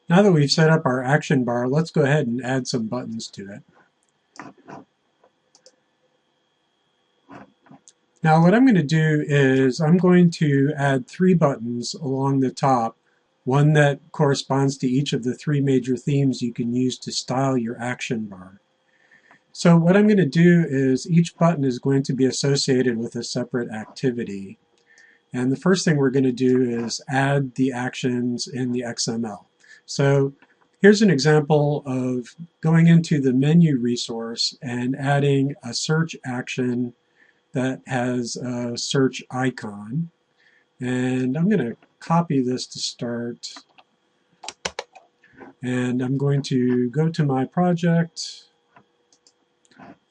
Now that we've set up our action bar, let's go ahead and add some buttons to it. Now what I'm going to do is I'm going to add 3 buttons along the top, one that corresponds to each of the 3 major themes you can use to style your action bar. So what I'm going to do is each button is going to be associated with a separate activity. And the first thing we're going to do is add the actions in the XML. So here's an example of going into the menu resource and adding a search action that has a search icon. And I'm going to copy this to start. And I'm going to go to my project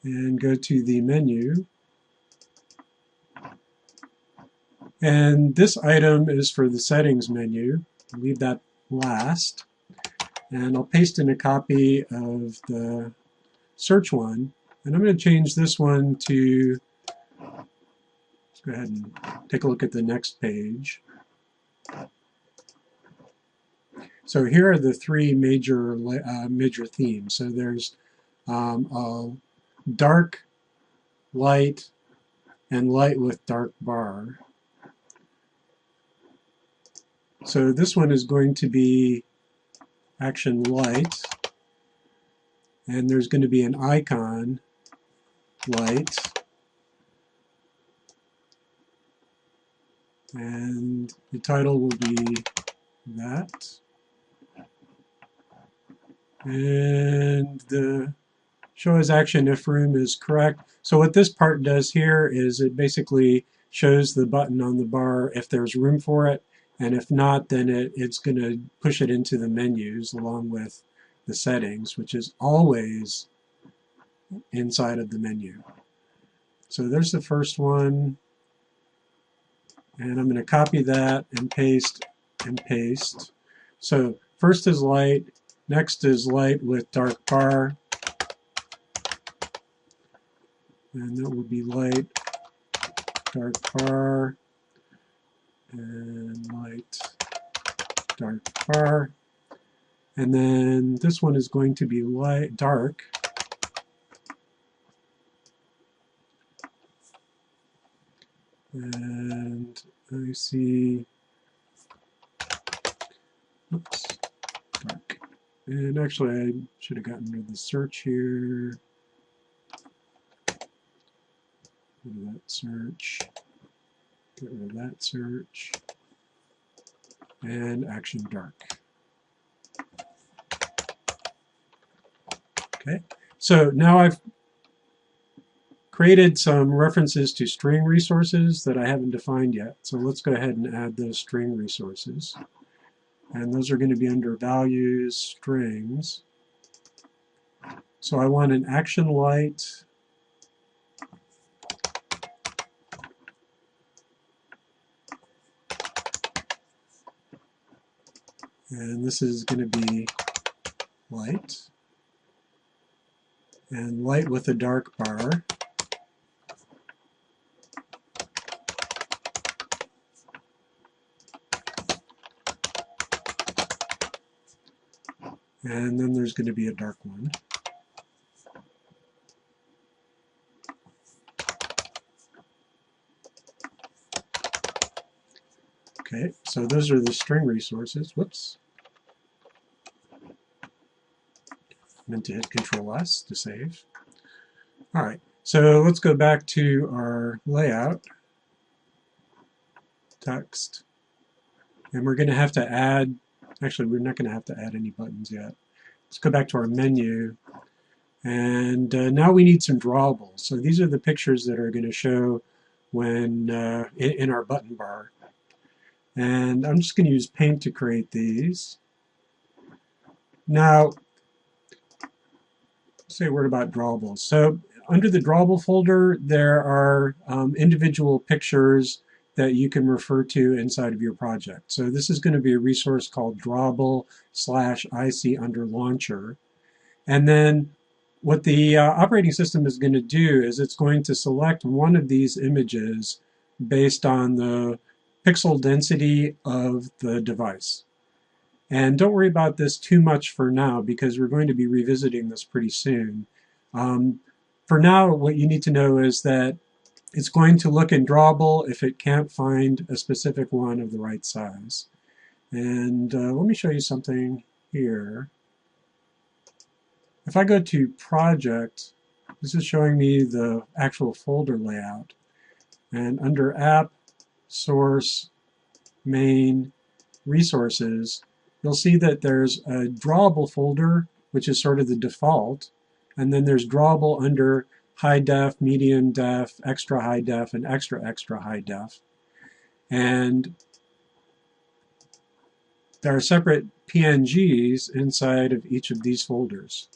and go to the menu. And this item is for the settings menu. I'll leave that last. And I'll paste in a copy of the search one. And I'm going to change this one to, let's go ahead and take a look at the next page. So here are the 3 major themes. So there's a dark, light, and light with dark bar. So this one is going to be action light, and there's going to be an icon light, and the title will be that, and the show as action if room is correct. So what this part does here is it basically shows the button on the bar if there's room for it, and if not, then it's going to push it into the menus along with the settings, which is always inside of the menu. So there's the first one, and I'm going to copy that and paste and paste. So first is light, next is light with dark bar, and that will be light, dark bar, and light, dark bar. And then this one is going to be light, dark. And I see, oops, dark. And actually I should have gotten rid of the search here. Get rid of that search. Get rid of that search. And action dark. Okay, so now I've created some references to string resources that I haven't defined yet. So let's go ahead and add those string resources. And those are going to be under values, strings. So I want an action light, and this is going to be light, and light with a dark bar. And then there's going to be a dark one. Okay, so those are the string resources. Whoops. Meant to hit Control S to save. All right, so let's go back to our layout, text, and we're going to have to add, actually we're not going to have to add any buttons yet. Let's go back to our menu, and now we need some drawables. So these are the pictures that are going to show when in our button bar. And I'm just going to use Paint to create these. Now, let's say a word about drawables. So under the drawable folder, there are individual pictures that you can refer to inside of your project. So this is going to be a resource called drawable/IC/launcher. And then what the operating system is going to do is it's going to select one of these images based on the pixel density of the device. And don't worry about this too much for now because we're going to be revisiting this pretty soon. Um, for now, what you need to know is that it's going to look in Drawable if it can't find a specific one of the right size. And let me show you something here. If I go to Project, this is showing me the actual folder layout. And under App, Source, Main, Resources, you'll see that there's a Drawable folder, which is sort of the default. And then there's Drawable under High Def, Medium Def, Extra High Def, and Extra Extra High Def. And there are separate PNGs inside of each of these folders.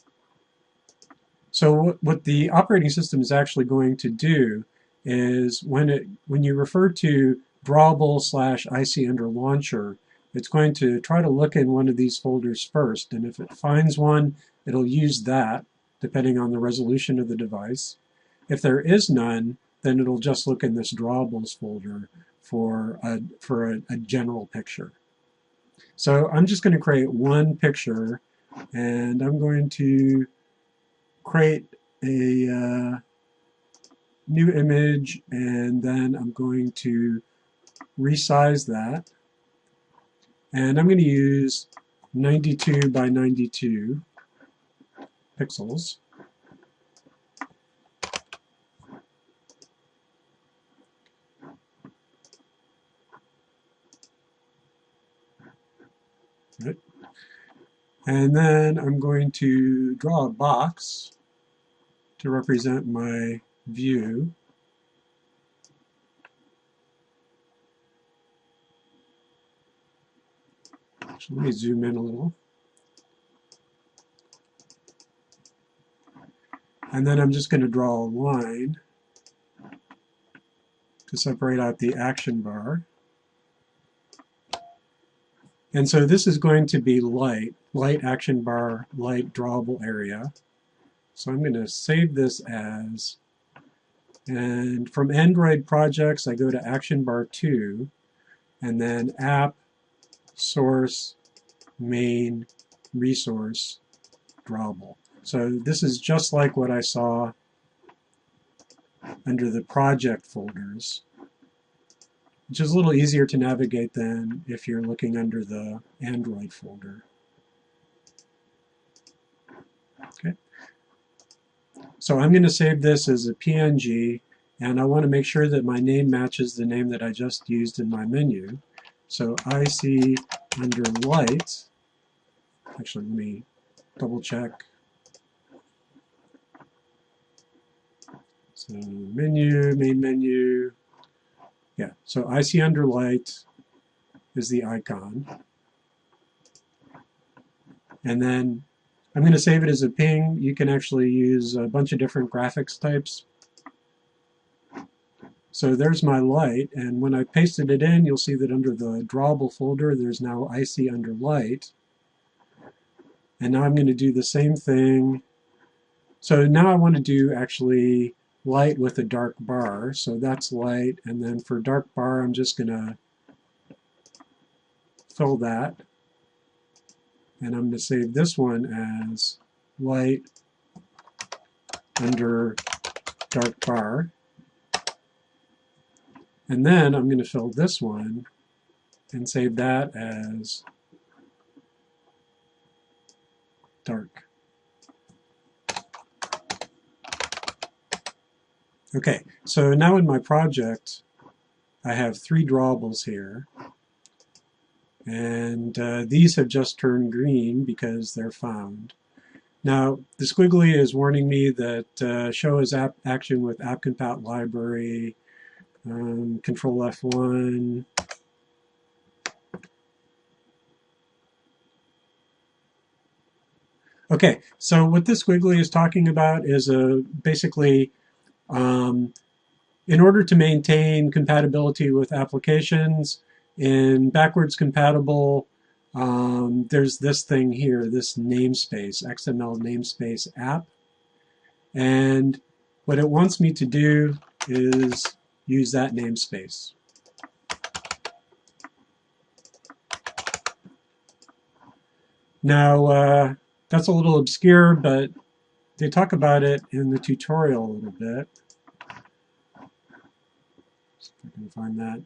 So what the operating system is actually going to do is when you refer to Drawable /IC under Launcher, it's going to try to look in one of these folders first, and if it finds one, it'll use that, depending on the resolution of the device. If there is none, then it'll just look in this Drawables folder for a general picture. So I'm just going to create one picture, and I'm going to create a new image, and then I'm going to resize that. And I'm going to use 92 by 92 pixels. Right. And then I'm going to draw a box to represent my view. So let me zoom in a little. And then I'm just going to draw a line to separate out the action bar. And so this is going to be light action bar, light drawable area. So I'm going to save this as, and from Android projects, I go to action bar 2, and then app, source, main, resource, drawable. So this is just like what I saw under the project folders, which is a little easier to navigate than if you're looking under the Android folder. Okay. So I'm going to save this as a PNG, and I want to make sure that my name matches the name that I just used in my menu. So IC under light, actually let me double check. So menu, main menu, yeah, so IC under light is the icon. And then I'm going to save it as a ping. You can actually use a bunch of different graphics types. So there's my light, and when I pasted it in, you'll see that under the drawable folder, there's now IC under light. And now I'm going to do the same thing. So now I want to do actually light with a dark bar. So that's light, and then for dark bar, I'm just going to fill that. And I'm going to save this one as light under dark bar. And then I'm going to fill this one and save that as dark. Okay, so now in my project, I have 3 drawables here. And these have just turned green because they're found. Now, the squiggly is warning me that show as app action with AppCompat library, Control F1. Okay, so what this squiggly is talking about is basically in order to maintain compatibility with applications, in backwards compatible, there's this thing here, this namespace, XML namespace app. And what it wants me to do is use that namespace. Now, that's a little obscure, but they talk about it in the tutorial a little bit. See if I can find that.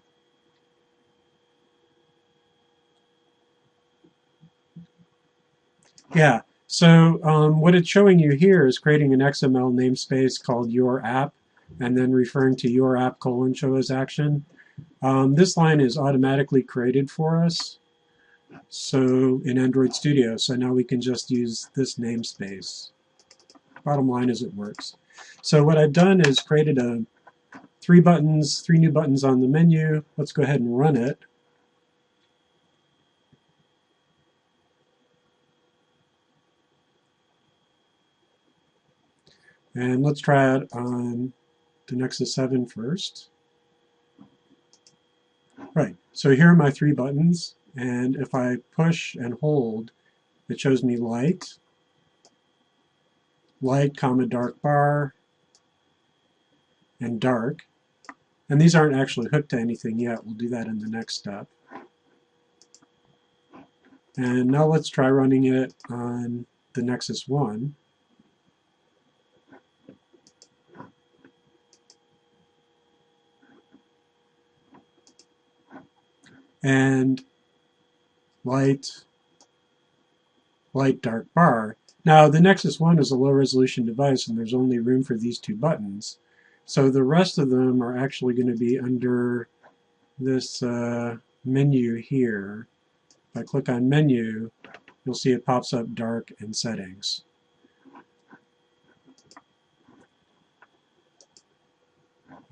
Yeah, so what it's showing you here is creating an XML namespace called your app, and then referring to your app : show as action. This line is automatically created for us, so in Android Studio, so now we can just use this namespace. Bottom line is it works. So what I've done is created three new buttons on the menu. Let's go ahead and run it. And let's try it on the Nexus 7 first. Right, so here are my three buttons, and if I push and hold, it shows me light, comma, dark bar, and dark. And these aren't actually hooked to anything yet. We'll do that in the next step. And now let's try running it on the Nexus 1. And light, dark bar. Now the Nexus 1 is a low resolution device and there's only room for these two buttons. So the rest of them are actually going to be under this menu here. If I click on menu, you'll see it pops up dark and settings.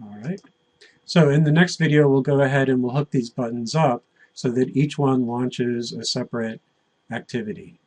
All right. So in the next video, we'll go ahead and we'll hook these buttons up so that each one launches a separate activity.